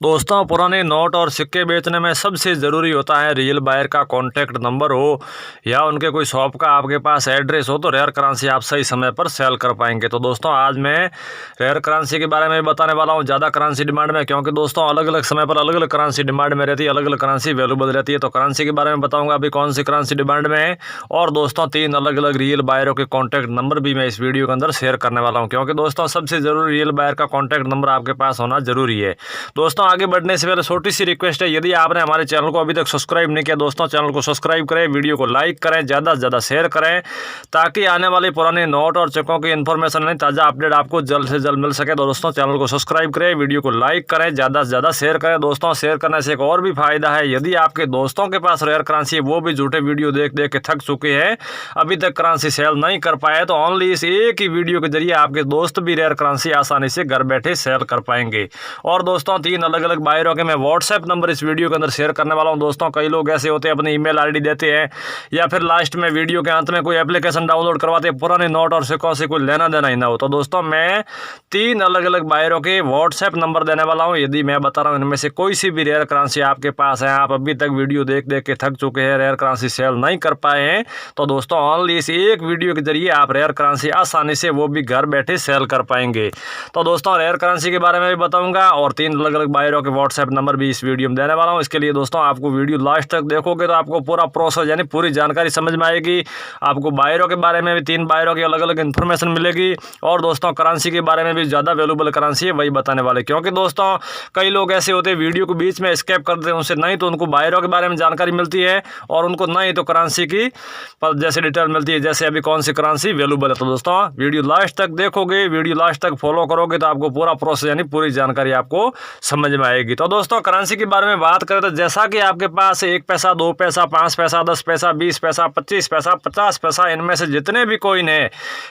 दोस्तों पुराने नोट और सिक्के बेचने में सबसे ज़रूरी होता है रियल बायर का कॉन्टैक्ट नंबर हो या उनके कोई शॉप का आपके पास एड्रेस हो, तो रेयर करेंसी आप सही समय पर सेल कर पाएंगे। तो दोस्तों आज मैं रेयर करेंसी के बारे में बताने वाला हूँ ज़्यादा करेंसी डिमांड में, क्योंकि दोस्तों अलग अलग समय पर अलग अलग करेंसी डिमांड में रहती है, अलग अलग करेंसी अवेलेबल रहती है। तो करेंसी के बारे में बताऊँगा अभी कौन सी करेंसी डिमांड में है, और दोस्तों 3 अलग अलग रियल बायरों के कॉन्टैक्ट नंबर भी मैं इस वीडियो के अंदर शेयर करने वाला हूँ, क्योंकि दोस्तों सबसे ज़रूरी रियल बायर का कॉन्टैक्ट नंबर आपके पास होना ज़रूरी है। दोस्तों आगे बढ़ने से पहले छोटी सी रिक्वेस्ट है, यदि आपने हमारे चैनल को अभी तक सब्सक्राइब नहीं किया दोस्तों, चैनल को सब्सक्राइब करें, वीडियो को लाइक करें, ज़्यादा से ज़्यादा शेयर करें, ताकि आने वाले पुराने नोट और चेकों की इन्फॉर्मेशन नहीं ताज़ा अपडेट आपको जल्द से जल्द मिल सके। तो दोस्तों चैनल को सब्सक्राइब करें, वीडियो को लाइक करें, ज़्यादा से ज़्यादा शेयर करें। दोस्तों शेयर करने से एक और भी फायदा है, यदि आपके दोस्तों के पास रेयर करेंसी है, वो भी झूठे वीडियो देख देख के थक चुके हैं, अभी तक करेंसी सेल नहीं कर पाए, तो ओनली इस एक ही वीडियो के जरिए आपके दोस्त भी रेयर करेंसी आसानी से घर बैठे सेल कर पाएंगे। और दोस्तों 3 अलग अलग बायरों के मैं व्हाट्सएप नंबर इस वीडियो के अंदर शेयर करने वाला हूं। दोस्तों कई लोग ऐसे होते हैं अपनी ईमेल आईडी देते हैं या फिर लास्ट में वीडियो के अंत में कोई एप्लीकेशन डाउनलोड करवाते हैं, पुराने नोट और सिक्कों से कोई लेना देना ही ना हो। तो दोस्तों मैं 3 अलग अलग बायरों के व्हाट्सएप नंबर देने वाला हूं। यदि मैं बता रहा हूं इनमें से कोई सी भी रेयर करेंसी आपके पास है, आप अभी तक वीडियो देख देख के थक चुके हैं, रेयर करेंसी सेल नहीं कर पाए हैं, तो दोस्तों ओनली इस एक वीडियो के जरिए आप रेयर करेंसी आसानी से वो भी घर बैठे सेल कर पाएंगे। तो दोस्तों रेयर करेंसी के बारे में भी बताऊंगा और 3 अलग अलग बायरों के व्हाट्सएप नंबर भी इस वीडियो में देने वाला हूं। इसके लिए दोस्तों आपको वीडियो लास्ट तक देखोगे तो आपको पूरा प्रोसेस यानी पूरी जानकारी समझ में आएगी। आपको बायरों के बारे में भी 3 बायरों की अलग अलग इन्फॉर्मेशन मिलेगी, और दोस्तों करेंसी के बारे में भी ज़्यादा वैल्यूबल करेंसी है वही बताने वाले, क्योंकि दोस्तों कई लोग ऐसे होते हैं वीडियो को बीच में स्किप कर देते हैं, उनसे नहीं तो उनको बायरों के बारे में जानकारी मिलती है और उनको नहीं तो करेंसी की जैसे डिटेल मिलती है, जैसे अभी कौन सी करेंसी वैल्यूबल है। तो दोस्तों वीडियो लास्ट तक देखोगे, वीडियो लास्ट तक फॉलो करोगे तो आपको पूरा प्रोसेस यानी पूरी जानकारी आपको समझ में आएगी। तो दोस्तों करेंसी के बारे में बात करें तो जैसा कि आपके पास 1 पैसा, 2 पैसा, 5 पैसा, 10 पैसा, 20 पैसा, 25 पैसा, 50 पैसा, इनमें से जितने भी कॉइन है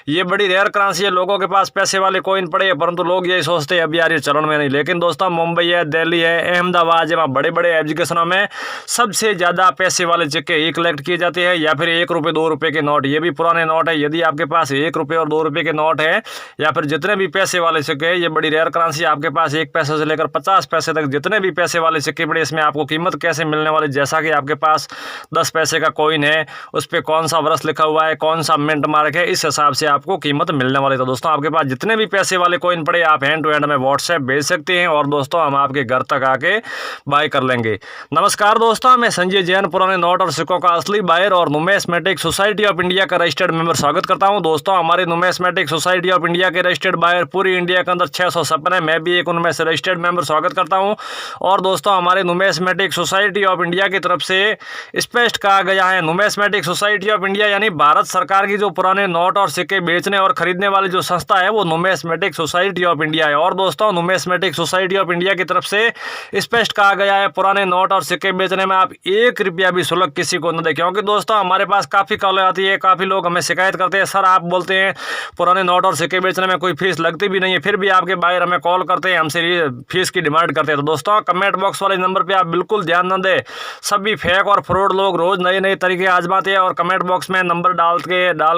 ये बड़ी रेयर करेंसी है। लोगों के पास पैसे वाले कॉइन पड़े हैं, परंतु लोग यही सोचते हैं अभी यार ये चलन में नहीं। लेकिन दोस्तों मुंबई है, दिल्ली है, अहमदाबाद है, वहाँ बड़े बड़े एजुकेशनों में सबसे ज़्यादा पैसे वाले सिक्के ही कलेक्ट किए जाते हैं, या फिर 1 रुपये 2 रुपये के नोट, ये भी पुराने नोट है। यदि आपके पास 1 रुपये और 2 रुपये के नोट है या फिर जितने भी पैसे वाले सिक्के हैं, ये बड़ी रेयर करेंसी। आपके पास 1 पैसे से लेकर 50 पैसे तक जितने भी पैसे वाले सिक्के पड़े, इसमें आपको कीमत कैसे मिलने वाली, जैसा कि आपके पास 10 पैसे का कॉइन है, उस पर कौन सा वर्ष लिखा हुआ है, कौन सा मिंट मार्क है, इस हिसाब से आपको कीमत मिलने वाली। तो दोस्तों आपके पास जितने भी पैसे वाले कॉइन पड़े आप हैंड टू हैंड में व्हाट्सएप भेज सकते हैं, और दोस्तों हम आपके घर तक आके बाय कर लेंगे। नमस्कार दोस्तों, मैं संजय जैन, पुराने नोट और सिक्कों का असली बायर और नुमिस्मेटिक सोसाइटी ऑफ इंडिया का रजिस्टर्ड मेंबर स्वागत करता हूं। दोस्तों हमारे नुमिस्मेटिक सोसाइटी ऑफ इंडिया के रजिस्टर्ड बायर पूरी इंडिया के अंदर 656 है, मैं भी एक उनमें से रजिस्टर्ड मेंबर स्वागत करता हूं। और दोस्तों हमारे नुमिस्मेटिक सोसाइटी ऑफ इंडिया की तरफ से स्पष्ट कहा गया है, नुमिस्मेटिक सोसाइटी ऑफ इंडिया यानी भारत सरकार की जो पुराने नोट और सिक्के बेचने और खरीदने वाली जो संस्था है वो नुमिस्मेटिक सोसाइटी ऑफ इंडिया है। और दोस्तों नुमिस्मेटिक सोसाइटी ऑफ इंडिया की तरफ से स्पष्ट कहा गया है, पुराने नोट और सिक्के बेचने में आप 1 रुपया भी शुल्क किसी को न दें, क्योंकि दोस्तों हमारे पास काफ़ी कॉल आती है, काफ़ी लोग हमें शिकायत करते हैं, सर आप बोलते हैं पुराने नोट और सिक्के बेचने में कोई फीस लगती भी नहीं है, फिर भी आपके बायर हमें कॉल करते हैं, हमसे फीस की डिमांड करते हैं। तो दोस्तों कमेंट बॉक्स वाले नंबर पे आप बिल्कुल ध्यान न दें, सभी फेक और फ्रॉड लोग रोज नए नए तरीके आजमाते हैं और कमेंट बॉक्स में नंबर डाल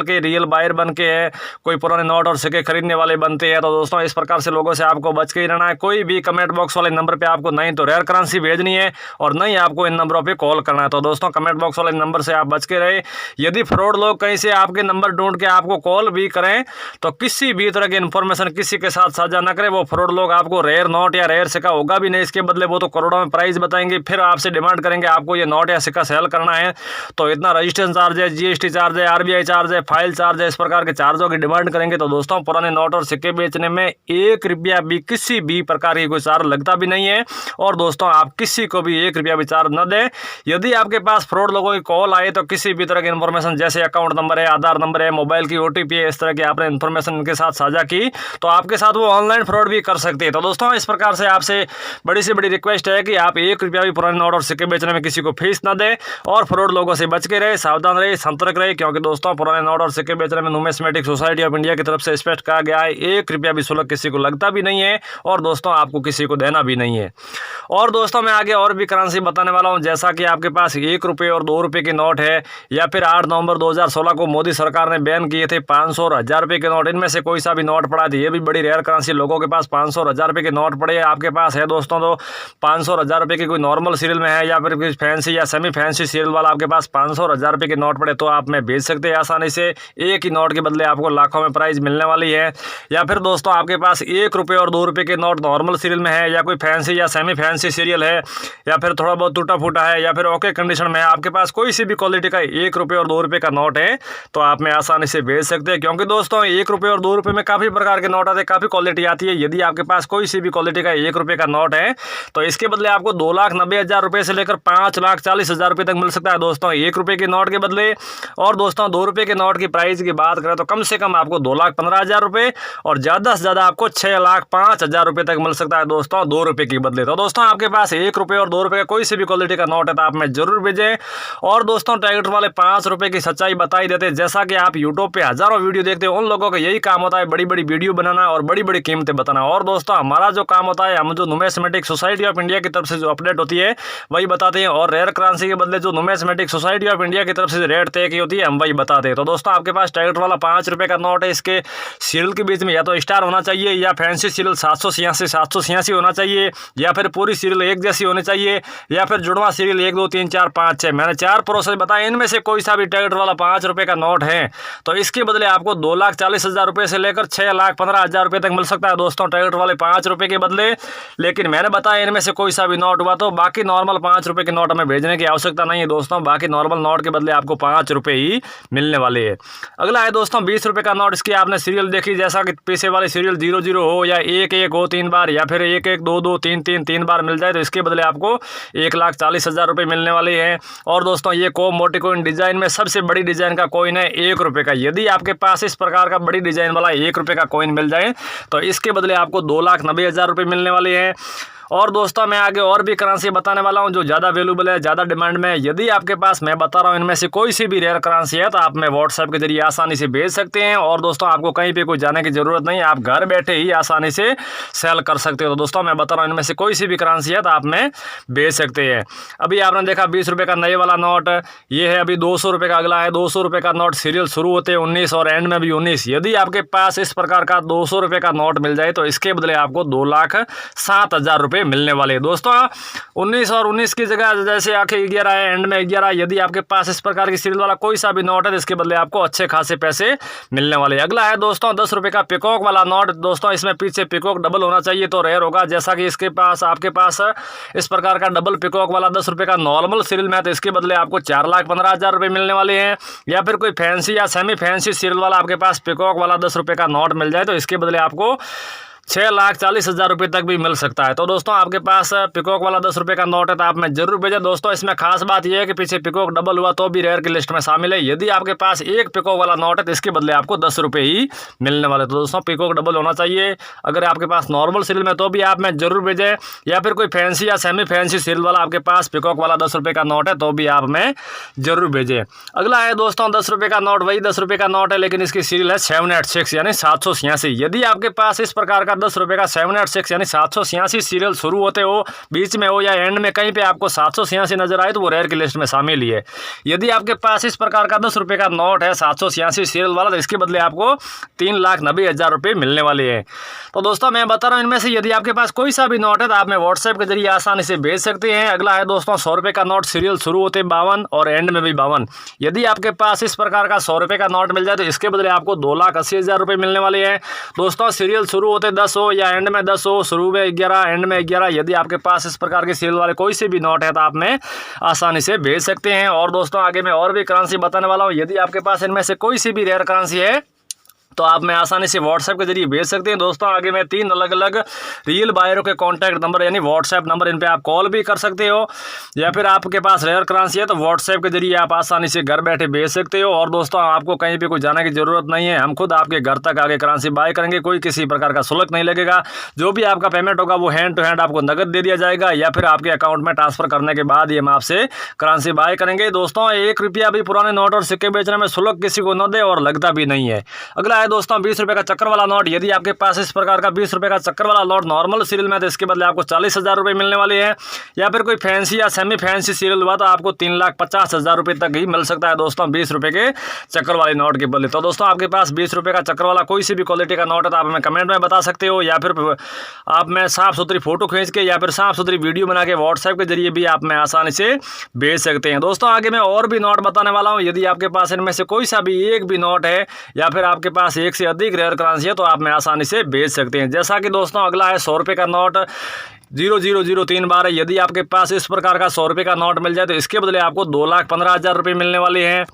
के रियल बायर बन के है, कोई पुराने नोट और सिक्के खरीदने वाले बनते हैं। तो दोस्तों इस प्रकार से लोगों से आपको बच के ही रहना है। कोई भी कमेंट बॉक्स वाले नंबर पे आपको नहीं तो रेयर करेंसी भेजनी है और नहीं आपको इन नंबरों पे कॉल करना है। तो दोस्तों कमेंट बॉक्स वाले नंबर से आप बच के रहे। यदि फ्रॉड लोग कहीं से आपके नंबर ढूंढ के आपको कॉल भी करें तो किसी भी तरह की इन्फॉर्मेशन किसी के साथ साझा न करें। वो फ्रॉड लोग आपको रेयर नोट या रेयर सिक्का होगा भी नहीं, इसके बदले वो तो करोड़ों में प्राइस बताएंगे, फिर आपसे डिमांड करेंगे आपको ये नोट या सिक्का सेल करना है तो इतना रजिस्ट्रेशन चार्ज है, जीएसटी चार्ज है, आरबीआई चार्ज है, फाइल चार्ज है, इस प्रकार के चार्जों की डिमांड करेंगे। तो दोस्तों पुराने नोट और सिक्के बेचने में 1 रुपया भी किसी भी प्रकार की कोई चार्ज लगता भी नहीं है, और दोस्तों आप किसी को भी 1 रुपया भी चार्ज न दें। यदि आपके पास फ्रॉड लोगों की कॉल आए तो किसी भी तरह की इन्फॉर्मेशन जैसे अकाउंट नंबर है, आधार नंबर है, मोबाइल की ओटीपी है, इस तरह की आपने इन्फॉर्मेशन उनके साथ साझा की तो आपके साथ वो ऑनलाइन फ्रॉड भी कर सकते हैं। तो दोस्तों इस प्रकार से आपसे बड़ी से बड़ी रिक्वेस्ट है कि आप 1 रुपया भी पुराने नोट और सिक्के बेचने में किसी को फीस न दें और फ्रॉड लोगों से बच के रहे, सावधान रहे, सतर्क रहे, क्योंकि दोस्तों पुराने नोट और सिक्के बेचने में नुमिस्मेटिक सोसाइटी ऑफ इंडिया की तरफ से स्पष्ट कहा गया है 1 रुपया भी शुल्क किसी को लगता भी नहीं है और दोस्तों आपको किसी को देना भी नहीं है। और दोस्तों मैं आगे और भी करेंसी बताने वाला हूं, जैसा कि आपके पास 1 रुपये और 2 रुपये के नोट है, या फिर 8 नवंबर 2016 को मोदी सरकार ने बैन किए थे 500 और 1000 रुपये के नोट। इनमें से कोई सा भी नोट पड़ा है, ये भी बड़ी रेयर करेंसी लोगों के पास 500 और 1000 रुपये के नोट पड़े आपके पास है दोस्तों। तो 500 और 1000 रुपये की कोई नॉर्मल सीरियल में है, या फिर कोई फैंसी या सेमी फैंसी सीरियल वाला आपके पास 500 और 1000 रुपये के नोट पड़े, तो आप में भेज सकते हैं आसानी से। एक ही नोट के बदले आपको लाखों में प्राइज मिलने वाली है। या फिर दोस्तों आपके पास 1 रुपये और 2 रुपये के नोट नॉर्मल सीरियल में है, या कोई फैंसी या सेमी फैंसी सीरियल है, या फिर थोड़ा बहुत टूटा फूटा है, या फिर ओके कंडीशन में है, आपके पास कोई सी भी क्वालिटी का 1 रुपये और 2 रुपये का नोट है, तो आप में आसानी से भेज सकते हैं। क्योंकि दोस्तों 1 रुपये और 2 रुपये में काफ़ी प्रकार के नोट आते हैं, काफ़ी क्वालिटी आती है। यदि आपके पास कोई सी भी क्वालिटी का 1 रुपये का नोट है, तो इसके बदले आपको 2,90,000 रुपये से लेकर 5,40,000 रुपये तक मिल सकता है दोस्तों 1 रुपये के नोट के बदले। और दोस्तों 2 रुपये के नोट की प्राइस की बात करें तो कम से कम आपको 2,15,000 रुपये और ज़्यादा से ज़्यादा आपको 6,05,000 रुपये तक मिल सकता है दोस्तों 2 रुपये के बदले। तो दोस्तों आपके पास 1 रुपये और 2 रुपये का कोई सी भी क्वालिटी का नोट है तो आप में जरूर भेजें। और दोस्तों ट्रैक्टर वाले 5 रुपये की सच्चाई बताई देते हैं। जैसा कि आप यूट्यूब पे हजारों वीडियो देखते हो, उन लोगों का यही काम होता है बड़ी बड़ी वीडियो बनाना और बड़ी बड़ी कीमतें बताना। और दोस्तों हमारा जो काम होता है, हम जो नुमिस्मेटिक सोसाइटी ऑफ इंडिया की तरफ से जो अपडेट होती है वही बताते हैं, और रेयर करेंसी के बदले जो नुमिस्मेटिक सोसाइटी ऑफ इंडिया की तरफ से रेट तय की होती है हम वही बताते हैं। तो दोस्तों आपके पास ट्रैक्टर वाला 5 रुपये का नोट है, इसके सीरियल के बीच में या तो स्टार होना चाहिए, या फैंसी सीरियल 786 होना चाहिए, या फिर पूरी सीरियल एक जैसी होनी चाहिए, या फिर जुड़वा सीरियल 1 2 3 4 5 6। मैंने 4 प्रोसेस बताए, इनमें से कोई सा भी ट्रैक्टर वाला 5 रुपये का नोट है तो इसके बदले आपको 2,40,000 रुपये से लेकर 6,15,000 रुपये तक मिल सकता है दोस्तों ट्रैक्टर वाले 5 रुपये के बदले। लेकिन मैंने बताया इनमें से कोई सा भी नोट हुआ तो बाकी नॉर्मल 5 रुपये के नोट हमें भेजने की आवश्यकता नहीं है दोस्तों। बाकी नॉर्मल नोट के बदले आपको 5 रुपये ही मिलने वाले हैं। अगला है दोस्तों 20 रुपये का नोट। इसकी आपने सीरियल देखी, जैसा कि पीछे वाले सीरियल 00 हो या 11 हो 3 बार, या फिर 11 2 2 3 3 3 बार मिल जाए, तो इसके बदले आपको 1,40,000 रुपये मिलने वाले हैं। और दोस्तों ये मोटी कॉइन डिजाइन में सबसे बड़ी डिजाइन का कॉइन है 1 रुपये का। यदि आपके पास इस प्रकार का बड़ी डिजाइन वाला 1 रुपये का कॉइन मिल जाए तो इसके बदले आपको 2,90,000 रुपये मिलने वाले हैं। और दोस्तों मैं आगे और भी करेंसी बताने वाला हूं जो ज़्यादा वैल्यूबल है, ज़्यादा डिमांड में है। यदि आपके पास मैं बता रहा हूं इनमें से कोई सी भी रेयर करेंसी है तो आप में व्हाट्सएप के जरिए आसानी से भेज सकते हैं। और दोस्तों आपको कहीं पे कोई जाने की ज़रूरत नहीं है, आप घर बैठे ही आसानी से सेल कर सकते हो। तो दोस्तों मैं बता रहा हूँ इनमें से कोई सी भी करेंसी है तो आप में भेज सकते हैं। अभी आपने देखा 20 रुपये का नए वाला नोट, ये है अभी 200 रुपये का। अगला है 200 रुपये का नोट, सीरियल शुरू होते हैं 19 और एंड में भी 19। यदि आपके पास इस प्रकार का 200 रुपये का नोट मिल जाए तो इसके बदले आपको 2,07,000 रुपये मिलने वाले। दोस्तों 19 और 19 की जगह जैसे आखिर 11 है, एंड में 11, यदि आपके पास इस प्रकार की सीरियल वाला कोई सा भी नोट है तो इसके बदले आपको अच्छे खासे पैसे मिलने वाले। अगला है दोस्तों 10 रुपये का पिकॉक वाला नोट। दोस्तों इसमें पीछे पिकॉक डबल होना चाहिए तो रेयर होगा। जैसा कि इसके पास आपके पास इस प्रकार का डबल पिकॉक वाला 10 रुपये का नॉर्मल सीरियल में है तो इसके बदले आपको 4,15,000 रुपये मिलने वाले हैं। या फिर कोई फैंसी या सेमी फैंसी सीरियल वाला आपके पास पिकॉक वाला 10 रुपये का नोट मिल जाए तो इसके बदले आपको 6,40,000 रुपये तक भी मिल सकता है। तो दोस्तों आपके पास पिकॉक वाला 10 रुपये का नोट है तो आप में जरूर भेजें। दोस्तों इसमें खास बात यह है कि पीछे पिकॉक डबल हुआ तो भी रेयर की लिस्ट में शामिल है। यदि आपके पास एक पिकॉक वाला नोट है तो इसके बदले आपको 10 रुपये ही मिलने वाले। तो दोस्तों पिकॉक डबल होना चाहिए। अगर आपके पास नॉर्मल सीरियल में तो भी आप में जरूर भेजें, या फिर कोई फैंसी या सेमी फैंसी सीरियल वाला आपके पास पिकॉक वाला 10 रुपये का नोट है तो भी आप में जरूर भेजें। अगला है दोस्तों 10 रुपये का नोट, वही 10 रुपये का नोट है लेकिन इसकी सीरियल है 786 यानी 786। यदि आपके पास इस प्रकार का 10 रुपये का 786 यानी 786 सीरियल शुरू होते हो, बीच में हो या एंड में कहीं पे आपको 786 नजर आए तो वो रेयर की लिस्ट में शामिल ही है। यदि आपके पास इस प्रकार का 10 रुपये का नोट है 786 सीरियल वाला तो इसके बदले आपको 3,90,000 रुपये मिलने वाले हैं। तो दोस्तों मैं बता रहा हूँ इनमें से यदि आपके पास कोई सा भी नोट है तो आप में व्हाट्सएप के जरिए आसानी से भेज सकते हैं। अगला है दोस्तों 100 रुपये का नोट, सीरियल शुरू होते 52 और एंड में भी 52। यदि आपके पास इस प्रकार का 100 रुपये का नोट मिल जाए तो इसके बदले आपको 2,80,000 रुपये मिलने वाले हैं। दोस्तों सीरियल शुरू होते 10 हो या एंड में 10 हो, शुरू में 11 एंड में 11, यदि आपके पास इस प्रकार के सीरियल वाले कोई से भी नोट है तो आप में आसानी से भेज सकते हैं। और दोस्तों आगे मैं और भी करेंसी बताने वाला हूँ। यदि आपके पास इनमें से कोई सी भी रेयर करेंसी है तो आप में आसानी से व्हाट्सएप के जरिए भेज सकते हैं। दोस्तों आगे मैं 3 अलग अलग रियल बायरों के कॉन्टैक्ट नंबर यानी व्हाट्सएप नंबर, इन पे आप कॉल भी कर सकते हो, या फिर आपके पास रेयर करेंसी है तो व्हाट्सएप के जरिए आप आसानी से घर बैठे भेज सकते हो। और दोस्तों आपको कहीं पे कोई जाने की जरूरत नहीं है, हम खुद आपके घर तक आगे करेंसी बाय करेंगे, कोई किसी प्रकार का शुल्क नहीं लगेगा। जो भी आपका पेमेंट होगा वो हैंड टू हैंड आपको नगद दे दिया जाएगा, या फिर आपके अकाउंट में ट्रांसफर करने के बाद ही हम आपसे करेंसी बाय करेंगे। दोस्तों 1 रुपया भी पुराने नोट और सिक्के बेचने में शुल्क किसी को न दे और लगता भी नहीं है। अगला है दोस्तों 20 रुपये का चक्कर वाला नोट। यदि आपके पास इस प्रकार का 20 रुपये का चक्कर वाला नोट नॉर्मल सीरियल में तो इसके बदले आपको 40,000 रुपये मिलने वाले हैं, या फिर कोई फैंसी या सेमी फैंसी सीरियल हुआ तो आपको 3,50,000 रुपये तक ही मिल सकता है दोस्तों 20 रुपये के चक्कर वाले नोट के बदले। तो दोस्तों आपके पास 20 रुपये का चक्कर वाला कोई सी भी क्वालिटी का नोट है तो आप हमें कमेंट में बता सकते हो, या फिर आप में साफ सुथरी फोटो खींच के या फिर साफ सुथरी वीडियो बना के व्हाट्सएप के जरिए भी आप में आसानी से भेज सकते हैं। दोस्तों आगे मैं और भी नोट बताने वाला हूं। यदि आपके पास इनमें से कोई सा भी एक भी नोट है या फिर आपके पास एक से अधिक रेयर करेंसी है तो आप में आसानी से भेज सकते हैं। जैसा कि दोस्तों अगला है 100 रुपये का नोट 0003 बार है। यदि आपके पास इस प्रकार का 100 रुपये का नोट मिल जाए तो इसके बदले आपको 2,15,000 रुपये मिलने वाले हैं।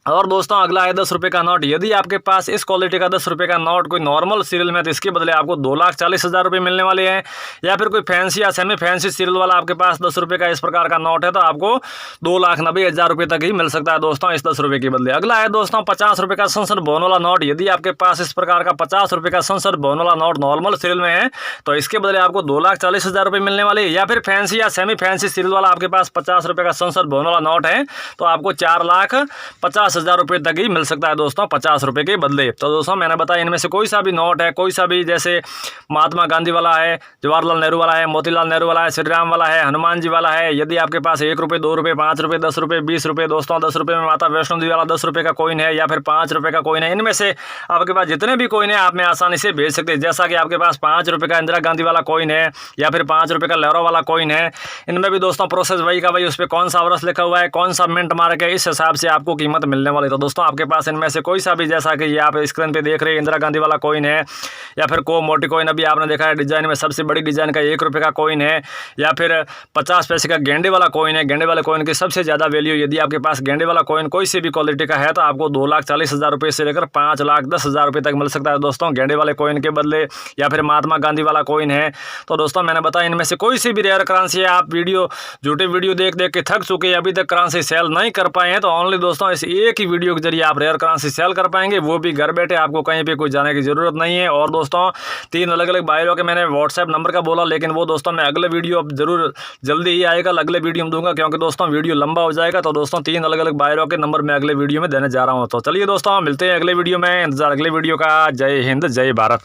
और दोस्तों अगला है 10 रुपये का नोट। यदि आपके पास इस क्वालिटी का 10 रुपये का नोट कोई नॉर्मल सीरियल में तो इसके बदले आपको 2,40,000 रुपये मिलने वाले हैं, या फिर कोई फैंसी या सेमी फैंसी सीरियल वाला आपके पास 10 रुपये का इस प्रकार का नोट है तो आपको 2,90,000 रुपये तक ही मिल सकता है दोस्तों इस 10 रुपये के बदले। अगला है दोस्तों 50 रुपये का संसद भवन वाला नोट। यदि आपके पास इस प्रकार का 50 रुपये का संसद भवन वाला नोट नॉर्मल सीरियल में है तो इसके बदले आपको 2,40,000 रुपये मिलने वाले, या फिर फैंसी या सेमी फैंसी सीरियल वाला आपके पास 50 रुपये का संसद भवन वाला नोट है तो आपको 4,50,000 रुपये तक ही मिल सकता है दोस्तों 50 रुपये के बदले। तो दोस्तों मैंने बताया इनमें से कोई सा भी नोट है, कोई सा भी, जैसे महात्मा गांधी वाला है, जवाहरलाल नेहरू वाला है, मोतीलाल नेहरू वाला है, श्री राम वाला है, हनुमान जी वाला है। यदि आपके पास 1 रुपये, 2 रुपये, 5 रुपये, 10 रुपये, 20 रुपये, दोस्तों 10 रुपये में माता वैष्णो देवी वाला 10 रुपये का कॉइन है, या फिर 5 रुपये का कॉइन है, इनमें से आपके पास जितने भी कॉइन है आप में आसानी से भेज सकते हैं। जैसा कि आपके पास 5 रुपये का इंदिरा गांधी वाला कॉइन है या फिर 5 रुपये का लहरों वाला कॉइन है, इनमें भी दोस्तों प्रोसेस वही का वही, उस पर कौन सा वर्ष लिखा हुआ है, कौन सा मिंट मार्क है, इस हिसाब से आपको कीमत मिलने वाली। तो दोस्तों आपके पास इनमें से कोई सा भी, जैसा कि ये आप स्क्रीन पे देख रहे हैं इंदिरा गांधी वाला कॉइन है, या फिर को मोटी कॉइन अभी आपने देखा है डिजाइन में सबसे बड़ी डिजाइन का 1 रुपये का कॉइन है, या फिर 50 पैसे का गेंडे वाला कॉइन है। गेंडे वाले कॉइन की सबसे ज़्यादा वैल्यू, यदि आपके पास गेंडे वाला कॉइन कोई सी भी क्वालिटी का है तो आपको 2,40,000 रुपये से लेकर 5,10,000 रुपये तक मिल सकता है दोस्तों गेंडे वाले कॉइन के बदले, या फिर महात्मा गांधी वाला कॉइन है। तो दोस्तों मैंने बताया इनमें से कोई सी भी रेयर करेंसी है, आप झूठी वीडियो देख देख के थक चुके हैं, अभी तक करेंसी सेल नहीं कर पाए हैं, तो ओनली दोस्तों इस एक ही वीडियो के जरिए आप रेयर करेंसी सेल कर पाएंगे, वो भी घर बैठे, आपको कहीं पे कोई जाने की जरूरत नहीं है। और दोस्तों 3 अलग अलग बायरों के मैंने व्हाट्सएप नंबर का बोला, लेकिन वो दोस्तों मैं अगले वीडियो अब जरूर जल्दी ही आएगा, अगले वीडियो में दूंगा, क्योंकि दोस्तों वीडियो लंबा हो जाएगा। तो दोस्तों 3 अलग अलग बायरों के नंबर मैं अगले वीडियो में देने जा रहा हूँ। तो चलिए दोस्तों मिलते हैं अगले वीडियो में, इंतजार अगले वीडियो का। जय हिंद, जय भारत।